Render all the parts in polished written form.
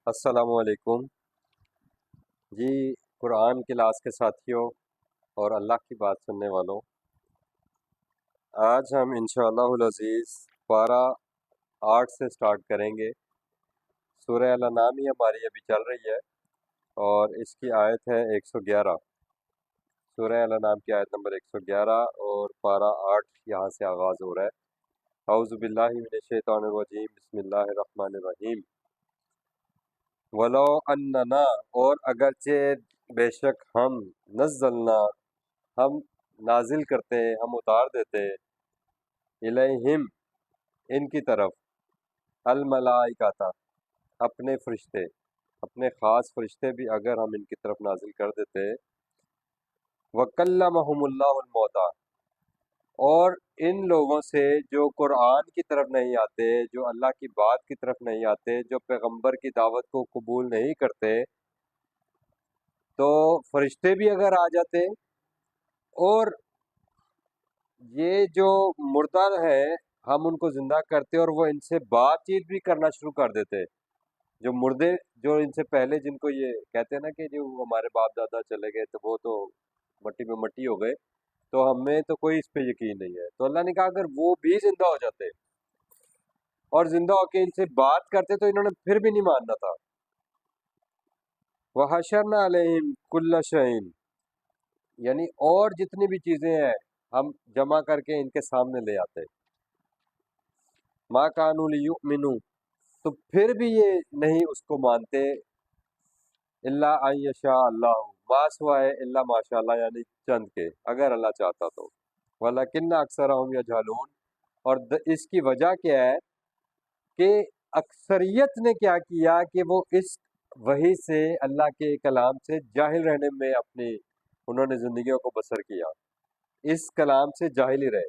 السلام علیکم جی۔ قرآن کلاس کے ساتھیوں اور اللہ کی بات سننے والوں، آج ہم انشاءاللہ العزیز پارہ 8 سے سٹارٹ کریں گے۔ سورہ الانعام ہی ہماری ابھی چل رہی ہے اور اس کی آیت ہے 111۔ سورہ الانعام کی آیت نمبر 111 اور پارہ 8 یہاں سے آغاز ہو رہا ہے۔ اعوذ باللہ من الشیطان الرجیم، بسم اللہ الرحمن الرحیم۔ وَلَوْ أَنَّنَا، اور اگرچہ بے شک ہم، نزلنا، ہم نازل کرتے، ہم اتار دیتے، الیہم، ان کی طرف، الملائکۃ، اپنے فرشتے، اپنے خاص فرشتے بھی اگر ہم ان کی طرف نازل کر دیتے، وَكَلَّمَهُمُ اللَّهُ الْمَوْتَىٰ، اور ان لوگوں سے جو قرآن کی طرف نہیں آتے، جو اللہ کی بات کی طرف نہیں آتے، جو پیغمبر کی دعوت کو قبول نہیں کرتے، تو فرشتے بھی اگر آ جاتے اور یہ جو مردہ ہے ہم ان کو زندہ کرتے اور وہ ان سے بات چیت بھی کرنا شروع کر دیتے۔ جو مردے، جو ان سے پہلے، جن کو یہ کہتے ہیں نا کہ جو ہمارے باپ دادا چلے گئے تو وہ تو مٹی میں مٹی ہو گئے، تو ہمیں تو کوئی اس پہ یقین نہیں ہے۔ تو اللہ نے کہا اگر وہ بھی زندہ ہو جاتے اور زندہ ہو کے ان سے بات کرتے تو انہوں نے پھر بھی نہیں ماننا تھا۔ وَحَشَرْنَا عَلَيْهِمْ كُلَّ شَيْءٍ، یعنی اور جتنی بھی چیزیں ہیں ہم جمع کر کے ان کے سامنے لے آتے۔ مَا كَانُوا لِيُؤْمِنُوا، تو پھر بھی یہ نہیں اس کو مانتے، الا ان یشاء اللہ، ما سوائے الا ماشاء اللہ، یعنی چند کے، اگر اللہ چاہتا تو۔ ولیکن اکثرهم یجہلون، اور اس کی وجہ کیا ہے کہ اکثریت نے کیا کیا کہ وہ اس وحی سے، اللہ کے کلام سے جاہل رہنے میں اپنی انہوں نے زندگیوں کو بسر کیا، اس کلام سے جاہل ہی رہے۔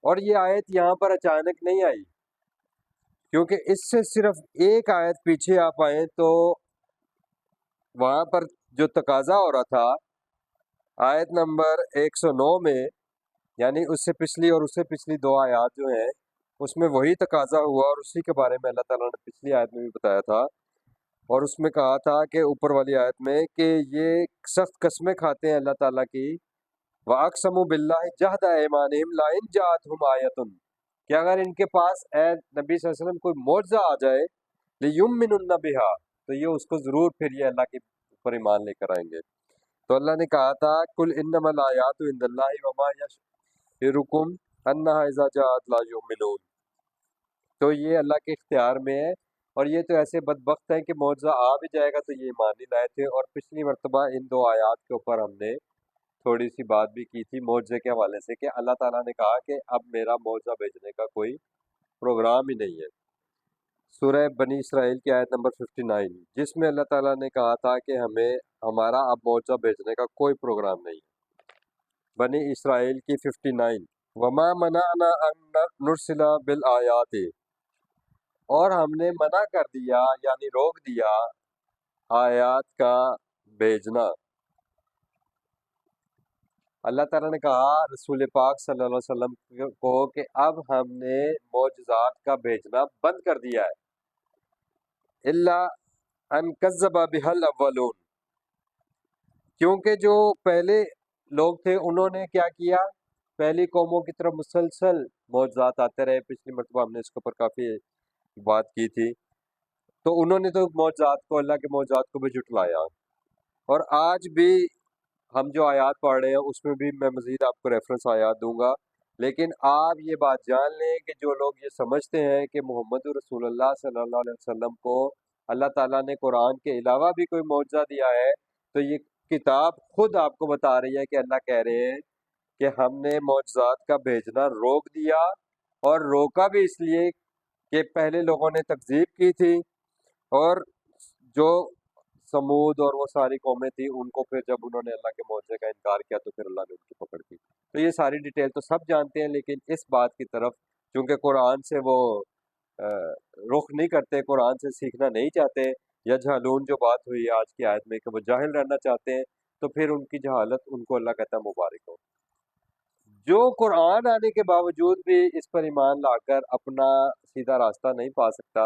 اور یہ آیت یہاں پر اچانک نہیں آئی، کیونکہ اس سے صرف ایک آیت پیچھے آپ آئیں تو وہاں پر جو تقاضا ہو رہا تھا آیت نمبر 109 میں، یعنی اس سے پچھلی اور اس سے پچھلی دو آیات جو ہیں اس میں وہی تقاضا ہوا، اور اسی کے بارے میں اللہ تعالیٰ نے پچھلی آیت میں بھی بتایا تھا، اور اس میں کہا تھا کہ اوپر والی آیت میں کہ یہ سخت قسمیں کھاتے ہیں اللہ تعالیٰ کی، وَأَقْسَمُوا بِاللَّهِ جَهْدَ أَيْمَانِهِمْ لَئِن جَاءَتْهُمْ آیَةٌ، کہ اگر ان کے پاس اے نبی صلی اللہ علیہ وسلم کوئی معجزہ آ جائے، لِيُؤْمِنُنَّ بِهَا، تو یہ اس کو ضرور پھر یہ اللہ کے اوپر ایمان لے کر آئیں گے۔ تو اللہ نے کہا تھا قُلْ إِنَّمَا الْآيَاتُ عِندَ اللَّهِ وَمَا يَشْعُرُكُمْ أَنَّهَا إِذَا جَاءَتْ لَا يُؤْمِنُونَ، تو یہ اللہ کے اختیار میں ہے، اور یہ تو ایسے بدبخت ہیں کہ معجزہ آ بھی جائے گا تو یہ ایمان نہیں لائے تھے۔ اور پچھلی مرتبہ ان دو آیات کے اوپر ہم نے تھوڑی سی بات بھی کی تھی معجزے کے حوالے سے، کہ اللہ تعالیٰ نے کہا کہ اب میرا معجزہ بھیجنے کا کوئی پروگرام ہی نہیں ہے۔ سورہ بنی اسرائیل کی آیت نمبر 59، جس میں اللہ تعالیٰ نے کہا تھا کہ ہمیں ہمارا اب معجزہ بھیجنے کا کوئی پروگرام نہیں ہے۔ بنی اسرائیل کی 59، وما منعنا ان نرسل بالآیات، اور ہم نے منع کر دیا یعنی روک دیا آیات کا بھیجنا۔ اللہ تعالیٰ نے کہا رسول پاک صلی اللہ علیہ وسلم کو کہ اب ہم نے معجزات کا بھیجنا بند کر دیا ہے، الا ان کذب بها الاولون، کیونکہ جو پہلے لوگ تھے انہوں نے کیا کیا، پہلی قوموں کی طرف مسلسل معجزات آتے رہے۔ پچھلی مرتبہ ہم نے اس کے اوپر کافی بات کی تھی، تو انہوں نے تو معجزات کو، اللہ کے معجزات کو بھی جھٹلایا۔ اور آج بھی ہم جو آیات پڑھ رہے ہیں اس میں بھی میں مزید آپ کو ریفرنس آیات دوں گا، لیکن آپ یہ بات جان لیں کہ جو لوگ یہ سمجھتے ہیں کہ محمد رسول اللہ صلی اللہ علیہ وسلم کو اللہ تعالیٰ نے قرآن کے علاوہ بھی کوئی معجزہ دیا ہے، تو یہ کتاب خود آپ کو بتا رہی ہے کہ اللہ کہہ رہے ہیں کہ ہم نے معجزات کا بھیجنا روک دیا، اور روکا بھی اس لیے کہ پہلے لوگوں نے تکذیب کی تھی، اور جو سمود اور وہ ساری قومیں تھیں ان کو پھر جب انہوں نے اللہ کے معجزے کا انکار کیا تو پھر اللہ نے ان کی پکڑ کی۔ تو یہ ساری ڈیٹیل تو سب جانتے ہیں، لیکن اس بات کی طرف چونکہ قرآن سے وہ رخ نہیں کرتے، قرآن سے سیکھنا نہیں چاہتے، یا جہلون جو بات ہوئی آج کی آیت میں کہ وہ جاہل رہنا چاہتے ہیں، تو پھر ان کی جہالت ان کو اللہ کہتا ہے مبارک ہو۔ جو قرآن آنے کے باوجود بھی اس پر ایمان لا کر اپنا سیدھا راستہ نہیں پا سکتا،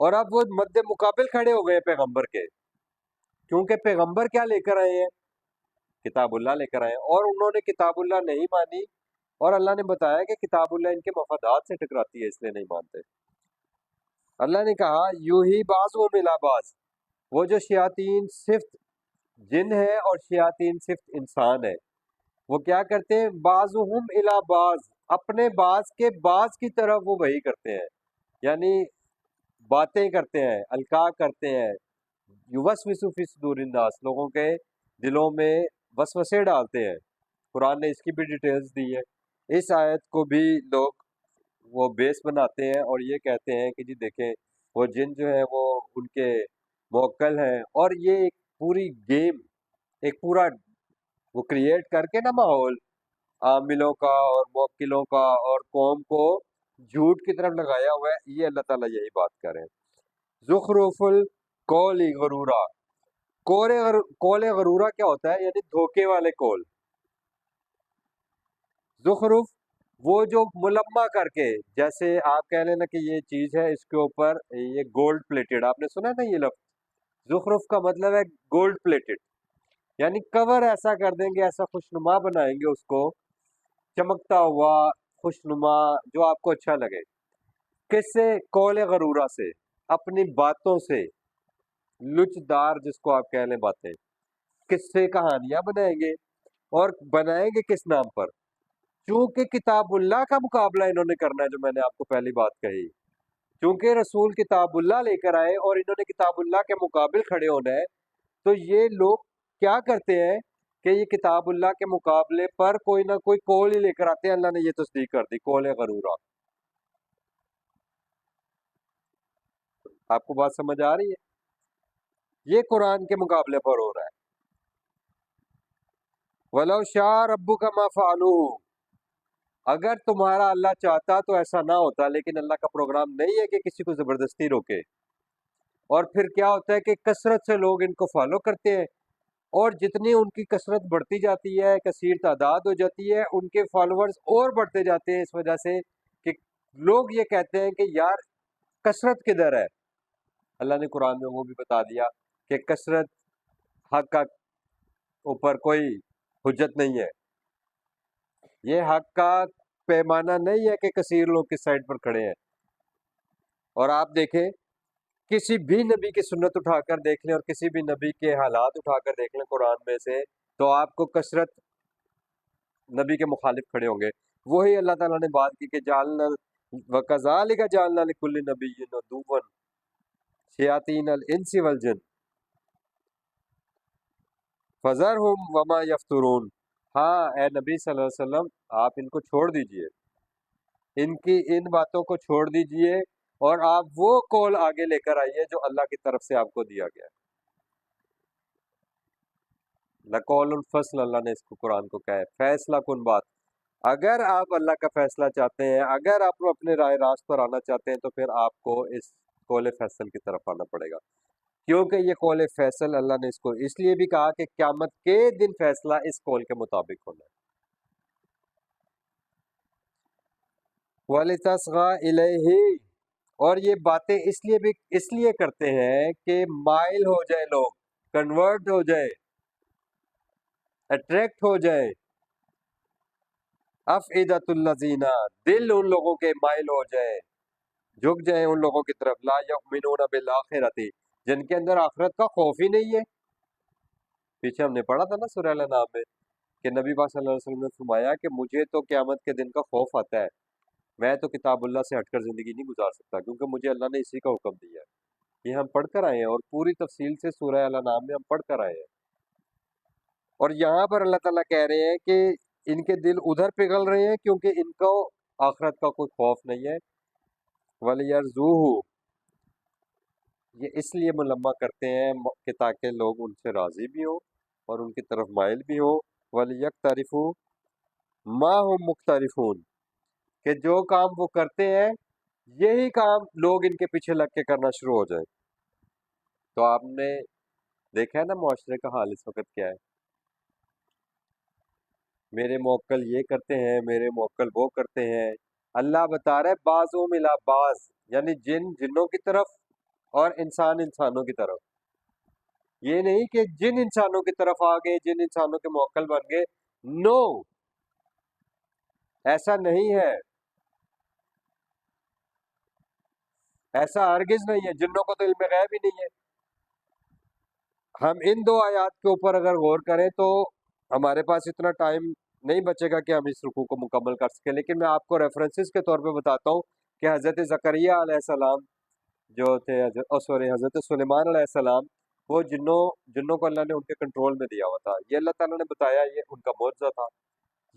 اور اب وہ مد مقابل کھڑے ہو گئے پیغمبر کے، کیونکہ پیغمبر کیا لے کر آئے ہیں؟ کتاب اللہ لے کر آئے ہیں، اور انہوں نے کتاب اللہ نہیں مانی، اور اللہ نے بتایا کہ کتاب اللہ ان کے مفادات سے ٹکراتی ہے، اس لیے نہیں مانتے۔ اللہ نے کہا یوں ہی بعض و ملا بعض، وہ جو شیاطین صفت جن ہے اور شیاطین صفت انسان ہے، وہ کیا کرتے ہیں؟ بعضهم الی بعض، اپنے بعض کے بعض کی طرف وہ وہی کرتے ہیں، یعنی باتیں کرتے ہیں، القاء کرتے ہیں، یوسوس فی صدور الناس، لوگوں کے دلوں میں وسوسے ڈالتے ہیں۔ قرآن نے اس کی بھی ڈیٹیلز دی ہے۔ اس آیت کو بھی لوگ وہ بیس بناتے ہیں اور یہ کہتے ہیں کہ جی دیکھیں وہ جن جو ہے وہ ان کے موکل ہیں، اور یہ ایک پوری گیم، ایک پورا وہ کریٹ کر کے نا ماحول عاملوں کا اور موکلوں کا اور قوم کو جھوٹ کی طرف لگایا ہوا ہے۔ یہ اللہ تعالیٰ یہی بات کر رہے ہیں۔ زخرف القول غرورا، قول غرورا کیا ہوتا ہے؟ یعنی دھوکے والے قول۔ زخرف وہ جو ملمہ کر کے، جیسے آپ کہہ لینا کہ یہ چیز ہے اس کے اوپر یہ گولڈ پلیٹڈ، آپ نے سنا نا یہ لفظ؟ زخرف کا مطلب ہے گولڈ پلیٹڈ، یعنی کور ایسا کر دیں گے، ایسا خوشنما بنائیں گے اس کو، چمکتا ہوا خوشنما جو آپ کو اچھا لگے۔ کس سے؟ قول غرورہ سے، اپنی باتوں سے، لچ دار جس کو آپ کہہ لیں باتیں، کس سے کہانیاں بنائیں گے، اور بنائیں گے کس نام پر؟ چونکہ کتاب اللہ کا مقابلہ انہوں نے کرنا ہے، جو میں نے آپ کو پہلی بات کہی، چونکہ رسول کتاب اللہ لے کر آئے اور انہوں نے کتاب اللہ کے مقابل کھڑے ہونا ہے، تو یہ لوگ کیا کرتے ہیں کہ یہ کتاب اللہ کے مقابلے پر کوئی نہ کوئی قول ہی لے کر آتے ہیں۔ اللہ نے یہ تصدیق کر دی، قول غرورہ۔ آپ کو بات سمجھ آ رہی ہے؟ یہ قرآن کے مقابلے پر ہو رہا ہے۔ وَلَوْ شَاءَ رَبُّكَ مَا فَعَلُوهُ، اگر تمہارا اللہ چاہتا تو ایسا نہ ہوتا، لیکن اللہ کا پروگرام نہیں ہے کہ کسی کو زبردستی روکے۔ اور پھر کیا ہوتا ہے کہ کثرت سے لوگ ان کو فالو کرتے ہیں، اور جتنی ان کی کثرت بڑھتی جاتی ہے، کثیر تعداد ہو جاتی ہے، ان کے فالوورز اور بڑھتے جاتے ہیں، اس وجہ سے کہ لوگ یہ کہتے ہیں کہ یار کثرت کدھر ہے؟ اللہ نے قرآن میں وہ بھی بتا دیا کہ کثرت حق کا اوپر کوئی حجت نہیں ہے، یہ حق کا پیمانہ نہیں ہے کہ کثیر لوگ کس سائڈ پر کھڑے ہیں۔ اور آپ دیکھیں کسی بھی نبی کی سنت اٹھا کر دیکھ لیں اور کسی بھی نبی کے حالات اٹھا کر دیکھ لیں قرآن میں سے، تو آپ کو کثرت نبی کے مخالف کھڑے ہوں گے۔ وہی اللہ تعالیٰ نے بات کی کہ جعلنا وَكَذَلِكَ جَعَلْنَا لِكُلِّ نَبِيٍّ عَدُوًّا شَيَاطِينَ الْإِنسِ وَالْجِنِّ فَذَرْهُمْ وَمَا يَفْتُرُونَ۔ ہاں اے نبی صلی اللہ علیہ وسلم، آپ ان کو چھوڑ دیجئے، ان کی ان باتوں کو چھوڑ دیجئے، اور آپ وہ قول آگے لے کر آئیے جو اللہ کی طرف سے آپ کو دیا گیا ہے۔ لقول الفصل، اللہ نے اس کو قرآن کو کہا ہے، فیصلہ کن بات۔ اگر آپ اللہ کا فیصلہ چاہتے ہیں، اگر آپ اپنے رائے راست پر آنا چاہتے ہیں، تو پھر آپ کو اس قول فیصل کی طرف آنا پڑے گا، کیونکہ یہ قول فیصل اللہ نے اس کو اس لیے بھی کہا کہ قیامت کے دن فیصلہ اس قول کے مطابق ہونا ہے۔ وَلِتَصْغَىٰ إِلَيْهِ، اور یہ باتیں اس لیے کرتے ہیں کہ مائل ہو جائے لوگ، کنورٹ ہو جائے، اٹریکٹ ہو جائے، افئدۃ الذین، دل ان لوگوں کے مائل ہو جائے، جھک جائیں ان لوگوں کی طرف، لا یؤمنون بالآخرۃ، جن کے اندر آخرت کا خوف ہی نہیں ہے۔ پیچھے ہم نے پڑھا تھا نا سورہ الانعام میں کہ نبی پاک صلی اللہ علیہ وسلم نے فرمایا کہ مجھے تو قیامت کے دن کا خوف آتا ہے، میں تو کتاب اللہ سے ہٹ کر زندگی نہیں گزار سکتا، کیونکہ مجھے اللہ نے اسی کا حکم دیا ہے۔ یہ ہم پڑھ کر آئے ہیں اور پوری تفصیل سے سورہ الانعام میں ہم پڑھ کر آئے ہیں، اور یہاں پر اللہ تعالیٰ کہہ رہے ہیں کہ ان کے دل ادھر پگھل رہے ہیں کیونکہ ان کو آخرت کا کوئی خوف نہیں ہے۔ وَلِيَرْزُوهُ، یہ اس لیے ملمہ کرتے ہیں کہ تاکہ لوگ ان سے راضی بھی ہوں اور ان کی طرف مائل بھی ہوں۔ وَلِيَقْتَرِفُوا مَا هُمْ مُقْتَرِفُونَ، کہ جو کام وہ کرتے ہیں یہی کام لوگ ان کے پیچھے لگ کے کرنا شروع ہو جائیں۔ تو آپ نے دیکھا ہے نا معاشرے کا حال اس وقت کیا ہے، میرے موکل یہ کرتے ہیں، میرے موکل وہ کرتے ہیں۔ اللہ بتا رہا ہے بعضوں ملا بعض، یعنی جنوں کی طرف اور انسان انسانوں کی طرف. یہ نہیں کہ جن انسانوں کی طرف آ گئے، جن انسانوں کے موکل بن گئے. نو، ایسا نہیں ہے، ایسا ہرگز نہیں ہے. جنوں کو تو علم غیب ہی نہیں ہے. ہم ان دو آیات کے اوپر اگر غور کریں تو ہمارے پاس اتنا ٹائم نہیں بچے گا کہ ہم اس رکوع کو مکمل کر سکیں، لیکن میں آپ کو ریفرنسز کے طور پہ بتاتا ہوں کہ حضرت زکریہ علیہ السلام جو تھے، حضرت سلیمان علیہ السلام، وہ جنوں کو اللہ نے ان کے کنٹرول میں دیا ہوا تھا. یہ اللہ تعالیٰ نے بتایا، یہ ان کا معجزہ تھا.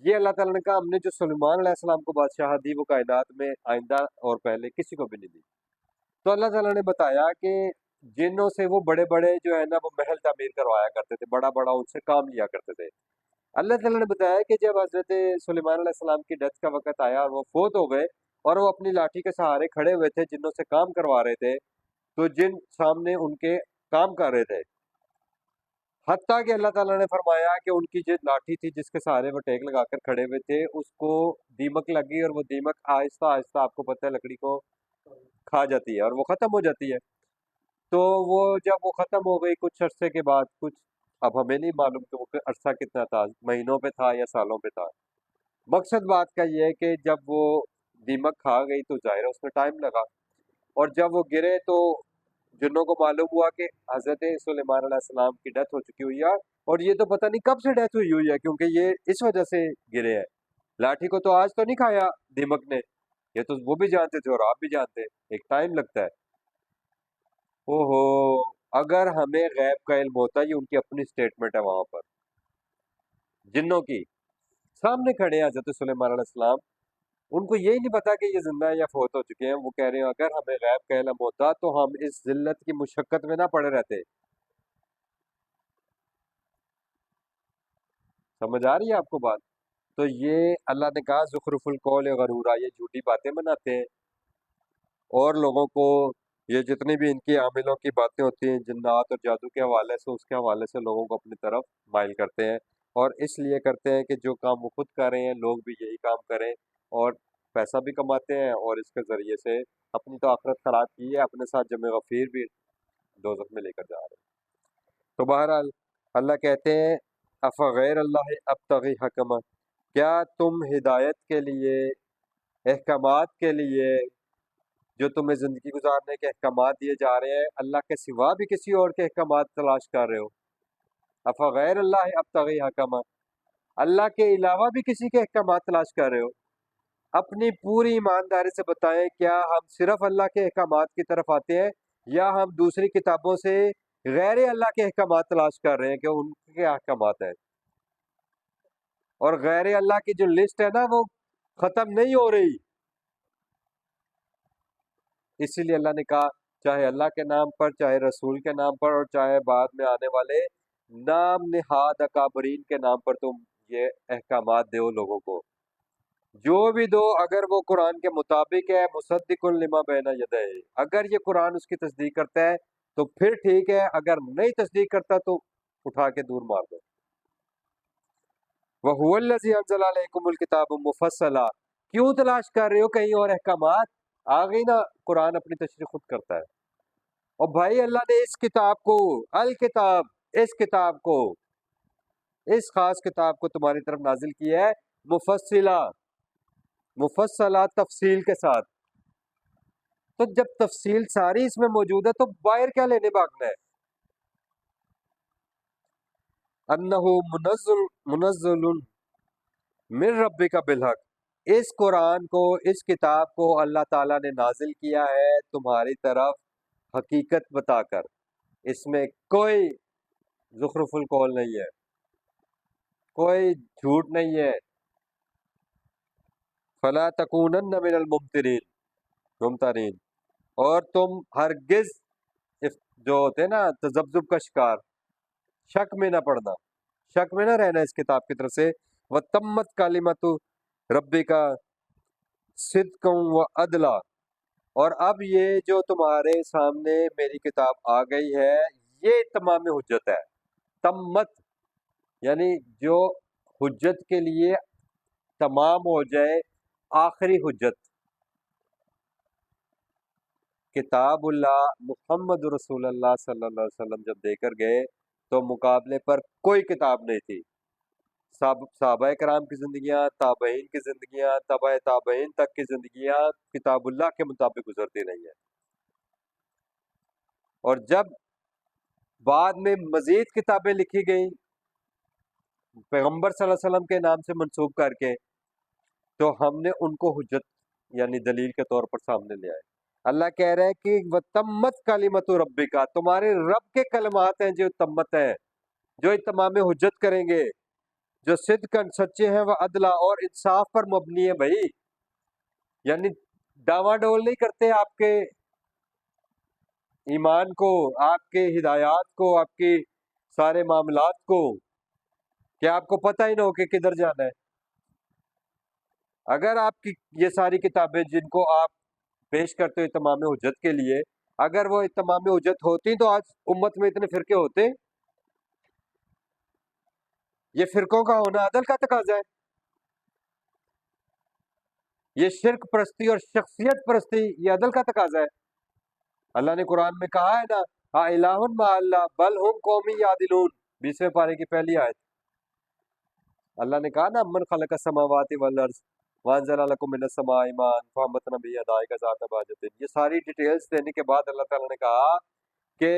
یہ اللہ تعالیٰ نے کہا ہم نے جو سلیمان علیہ السلام کو بادشاہت دی وہ کائنات میں آئندہ اور پہلے کسی کو بھی نہیں دی. تو اللہ تعالیٰ نے بتایا کہ جنوں سے وہ بڑے بڑے جو ہے نا وہ محل تعمیر کروایا کرتے تھے، بڑا بڑا ان سے کام لیا کرتے تھے. اللہ تعالیٰ نے بتایا کہ جب حضرت سلیمان علیہ السلام کی ڈیتھ کا وقت آیا اور وہ فوت ہو گئے اور وہ اپنی لاٹھی کے سہارے کھڑے ہوئے تھے جنوں سے کام کروا رہے تھے، تو جن سامنے ان کے کام کر رہے تھے، حتیٰ کہ اللہ تعالیٰ نے فرمایا کہ ان کی جو لاٹھی تھی جس کے سہارے وہ ٹیک لگا کر کھڑے ہوئے تھے، اس کو دیمک لگی اور وہ دیمک آہستہ آہستہ، آپ کو پتہ ہے، لکڑی کو کھا جاتی ہے اور وہ ختم ہو جاتی ہے. تو وہ جب وہ ختم ہو گئی کچھ عرصے کے بعد، کچھ، اب ہمیں نہیں معلوم کہ وہ عرصہ کتنا تھا، مہینوں پہ تھا یا سالوں پہ تھا. مقصد بات کا یہ ہے کہ جب وہ دیمک کھا گئی تو ظاہر ہے اس میں ٹائم لگا، اور جب وہ گرے تو جنوں کو معلوم ہوا کہ حضرت سلیمان علیہ السلام کی ڈیتھ ہو چکی ہوئی ہے، اور یہ تو پتہ نہیں کب سے ڈیتھ ہوئی ہوئی ہے، کیونکہ یہ اس وجہ سے گرے ہیں. لاٹھی کو تو آج تو نہیں کھایا دیمک نے، یہ تو وہ بھی جانتے تھے اور آپ بھی جانتے ہیں، ایک ٹائم لگتا ہے. او ہو، اگر ہمیں غیب کا علم ہوتا، یہ ان کی اپنی سٹیٹمنٹ ہے وہاں پر جنوں کی، سامنے کھڑے ہیں حضرت سلیمان علیہ السلام، ان کو یہی نہیں پتا کہ یہ زندہ ہیں یا فوت ہو چکے ہیں. وہ کہہ رہے ہیں اگر ہمیں غیب کا علم ہوتا تو ہم اس ذلت کی مشقت میں نہ پڑے رہتے. سمجھ آ رہی ہے آپ کو بات؟ تو یہ اللہ نے کہا زخرف القول غرورا، یہ جھوٹی باتیں بناتے ہیں اور لوگوں کو، یہ جتنی بھی ان کی عاملوں کی باتیں ہوتی ہیں جنات اور جادو کے حوالے سے، اس کے حوالے سے لوگوں کو اپنی طرف مائل کرتے ہیں، اور اس لیے کرتے ہیں کہ جو کام وہ خود کر رہے ہیں لوگ بھی یہی کام کریں، اور پیسہ بھی کماتے ہیں اور اس کے ذریعے سے اپنی تو آخرت خراب کی ہے، اپنے ساتھ جمع غفیر بھی دوزخ میں لے کر جا رہے ہیں. تو بہرحال اللہ کہتے ہیں افغیر اللہ ابتغی حکما، کیا تم ہدایت کے لیے، احکامات کے لیے، جو تمہیں زندگی گزارنے کے احکامات دیے جا رہے ہیں، اللہ کے سوا بھی کسی اور کے احکامات تلاش کر رہے ہو؟ افغیر اللہ ابتغی حکما، اللہ کے علاوہ بھی کسی کے احکامات تلاش کر رہے ہو؟ اپنی پوری ایمانداری سے بتائیں، کیا ہم صرف اللہ کے احکامات کی طرف آتے ہیں یا ہم دوسری کتابوں سے غیر اللہ کے احکامات تلاش کر رہے ہیں کہ ان کے احکامات ہیں؟ اور غیر اللہ کی جو لسٹ ہے نا وہ ختم نہیں ہو رہی. اسی لیے اللہ نے کہا چاہے اللہ کے نام پر، چاہے رسول کے نام پر، اور چاہے بعد میں آنے والے نام نہاد اکابرین کے نام پر تم یہ احکامات دو لوگوں کو، جو بھی دو، اگر وہ قرآن کے مطابق ہے، مصدق لما بین یدیہ، اگر یہ قرآن اس کی تصدیق کرتا ہے تو پھر ٹھیک ہے، اگر نہیں تصدیق کرتا تو اٹھا کے دور مار دو. وَهُوَ الَّذِي أَنزَلَ عَلَيْكُمُ الْكِتَابَ مُفَصَّلًا، کیوں تلاش کر رہے ہو کہیں اور احکامات؟ آ گئی نا، قرآن اپنی تشریح خود کرتا ہے. اور بھائی اللہ نے اس کتاب کو، الکتاب، اس کتاب کو، اس خاص کتاب کو تمہاری طرف نازل کیا ہے مفصلہ، مفصلہ تفصیل کے ساتھ. تو جب تفصیل ساری اس میں موجود ہے تو باہر کیا لینے بھاگنا ہے؟ انہ منزل من ربک بالحق، اس قرآن کو، اس کتاب کو اللہ تعالیٰ نے نازل کیا ہے تمہاری طرف حقیقت بتا کر، اس میں کوئی زخرف القول نہیں ہے، کوئی جھوٹ نہیں ہے. فلا تکونن من ممترین، اور تم ہرگز جو ہوتے ہیں نا تذبذب کا شکار، شک میں نہ پڑنا، شک میں نہ رہنا اس کتاب کی طرف سے. وَتَمَّتْ كَلِمَةُ رَبِّكَ صِدْقًا وَعَدْلًا، اور اب یہ جو تمہارے سامنے میری کتاب آ گئی ہے یہ تمام حجت ہے. تمت یعنی جو حجت کے لیے تمام ہو جائے، آخری حجت، کتاب اللہ محمد رسول اللہ صلی اللہ علیہ وسلم جب دے کر گئے تو مقابلے پر کوئی کتاب نہیں تھی. صحابہ کرام کی زندگیاں، تابعین کی زندگیاں، تبع تابعین تک کی زندگیاں کتاب اللہ کے مطابق گزرتی رہی ہیں. اور جب بعد میں مزید کتابیں لکھی گئیں پیغمبر صلی اللہ علیہ وسلم کے نام سے منسوب کر کے، تو ہم نے ان کو حجت یعنی دلیل کے طور پر سامنے لے آئے. اللہ کہہ رہے ہیں کہ وَتَمَّتْ كَلِمَتُ رَبِّكَ، تمہارے رب کے کلمات ہیں جو تمت ہیں، جو اتمام حجت کریں گے، جو صدقاً سچے ہیں، وہ عدلہ اور انصاف پر مبنی ہے. بھائی یعنی ڈاواں ڈول نہیں کرتے آپ کے ایمان کو، آپ کے ہدایات کو، آپ کی سارے معاملات کو، کہ آپ کو پتہ ہی نہ ہو کہ کدھر جانا ہے. اگر آپ کی یہ ساری کتابیں جن کو آپ پیش کرتے ہو اتمام حجت کے لیے، اگر وہ اتمام حجت ہوتی تو آج امت میں اتنے فرقے ہوتے. یہ فرقوں کا ہونا عدل کا تقاضا ہے. یہ شرک پرستی اور شخصیت پرستی یہ عدل کا تقاضا ہے. اللہ نے قرآن میں کہا ہے نا، الہ مع اللہ بل ہم قوم یعدلون، 20ویں پارے کی پہلی آیت. اللہ نے کہا نا من خلق السماوات والارض وانزل لکم من السماء ماء فانبتنا به حدائق ذات بہجت. یہ ساری ڈیٹیلز دینے کے بعد اللہ تعالیٰ نے کہا کہ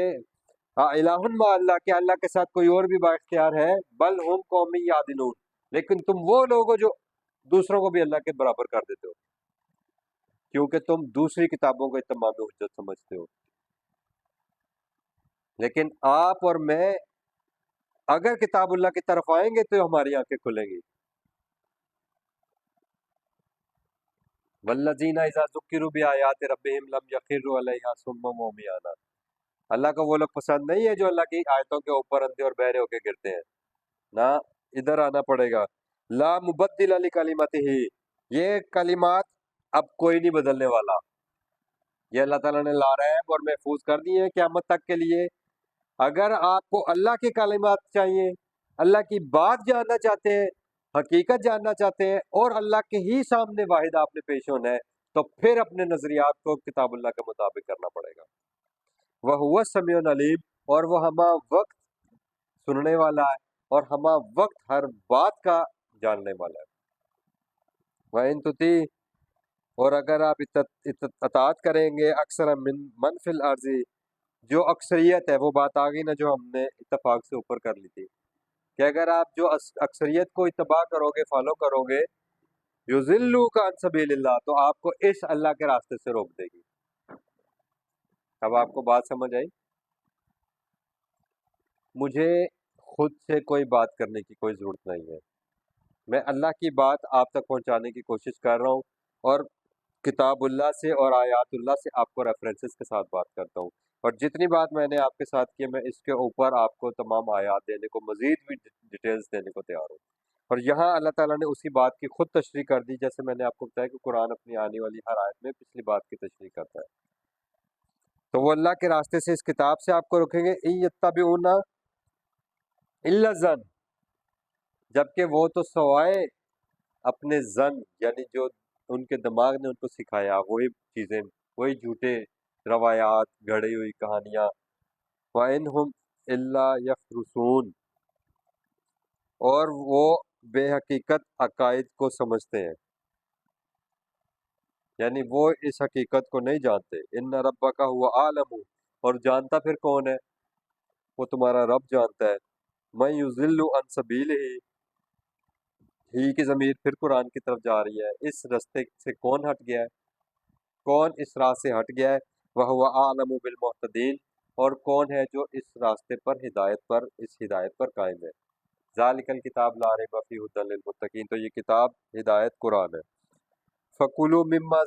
الہ مع اللہ، کہ اللہ کے ساتھ کوئی اور بھی با اختیار ہے، بل ہم قوم یعدلون، لیکن تم وہ لوگ ہو جو دوسروں کو بھی اللہ کے برابر کر دیتے ہو، کیونکہ تم دوسری کتابوں کو اتمام حجت سمجھتے ہو. لیکن آپ اور میں اگر کتاب اللہ کی طرف آئیں گے تو ہماری آنکھیں کھلیں گی. والذین اذا ذکروا بآیات ربہم لم یخروا علیہا صما وعمیانا. اللہ کو وہ لوگ پسند نہیں ہے جو اللہ کی آیتوں کے اوپر اندھے اور بہرے ہو کے گرتے ہیں. نہ، ادھر آنا پڑے گا. لا مبدل لکلماتہ، یہ کلمات اب کوئی نہیں بدلنے والا. یہ اللہ تعالیٰ نے لا رحم اور محفوظ کر دیے ہیں قیامت تک کے لیے. اگر آپ کو اللہ کے کلمات چاہیے، اللہ کی بات جاننا چاہتے ہیں، حقیقت جاننا چاہتے ہیں، اور اللہ کے ہی سامنے واحد آپ نے پیش ہونا ہے، تو پھر اپنے نظریات کو کتاب اللہ کے مطابق کرنا پڑے گا. وَهُوَ السَّمِيعُ الْعَلِيمُ، اور وہ ہمہ وقت سننے والا ہے اور ہمہ وقت ہر بات کا جاننے والا ہے. وَإِن تُطِيعُ، اور اگر آپ اطاعت کریں گے اکثر من فی الارض، جو اکثریت ہے، وہ بات آ گئی نا جو ہم نے اتفاق سے اوپر کر لی تھی، کہ اگر آپ جو اکثریت کو اتباع کرو گے، فالو کرو گے، یضلوک عن سبیل اللہ، تو آپ کو اس اللہ کے راستے سے روک دے گی. اب آپ کو بات سمجھ آئی؟ مجھے خود سے کوئی بات کرنے کی کوئی ضرورت نہیں ہے. میں اللہ کی بات آپ تک پہنچانے کی کوشش کر رہا ہوں، اور کتاب اللہ سے اور آیات اللہ سے آپ کو ریفرنسز کے ساتھ بات کرتا ہوں. اور جتنی بات میں نے آپ کے ساتھ کی، میں اس کے اوپر آپ کو تمام آیات دینے کو، مزید بھی ڈیٹیلز دینے کو تیار ہوں. اور یہاں اللہ تعالیٰ نے اسی بات کی خود تشریح کر دی، جیسے میں نے آپ کو بتایا کہ قرآن اپنی آنے والی ہر آیت میں پچھلی بات کی تشریح کرتا ہے. تو وہ اللہ کے راستے سے اس کتاب سے آپ کو روکیں گے. ان یتبعون الا الظن، جبکہ وہ تو سوائے اپنے زن، یعنی جو ان کے دماغ نے ان کو سکھایا، وہی چیزیں، وہی جھوٹے روایات، گھڑی ہوئی کہانیاں. وَإِنْ هُمْ إِلَّا يَخْرُصُونَ، اور وہ بے حقیقت عقائد کو سمجھتے ہیں، یعنی وہ اس حقیقت کو نہیں جانتے. إِنَّ رَبَّكَ هُوَ أَعْلَمُ، اور جانتا پھر کون ہے؟ وہ تمہارا رب جانتا ہے. مَن يُضِلُّ عَن سَبِيلِهِ، ہی کی ضمیر پھر قرآن کی طرف جا رہی ہے. اس راستے سے کون ہٹ گیا ہے؟ کون اس راہ سے ہٹ گیا ہے؟ وَهُوَ أَعْلَمُ بِالْمُهْتَدِينَ، اور کون ہے جو اس راستے پر اس ہدایت پر قائم ہے. ذَلِكَ الْكِتَابُ لَا رَيْبَ فِيهِ هُدًى لِلْمُتَّقِينَ، تو یہ کتاب ہدایت قرآن ہے. فَكُلُوا مِمَّا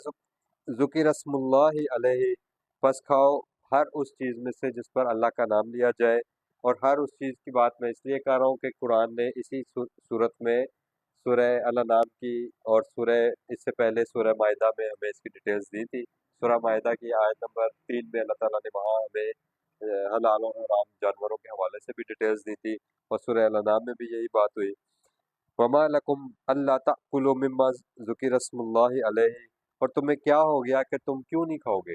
ذُكِرَ اسْمُ اللَّهِ عَلَيْهِ، پس کھاؤ ہر اس چیز میں سے جس پر اللہ کا نام لیا جائے. اور ہر اس چیز کی بات میں اس لیے کر رہا ہوں کہ قرآن نے اسی صورت میں سورہ الانعام کی اور اس سے پہلے سورہ مائدہ میں ہمیں اس کی ڈیٹیلز دی تھی. سورہ مائدہ کی آیت نمبر 3 میں اللہ تعالیٰ نے وہاں ہمیں حلال اور حرام جانوروں کے حوالے سے بھی ڈیٹیلز دی تھی، اور سورہ الانعام میں بھی یہی بات ہوئی. وما لکم اللہ تأکلوا مما ذکر اسم اللہ علیہ، اور تمہیں کیا ہو گیا کہ تم کیوں نہیں کھاؤ گے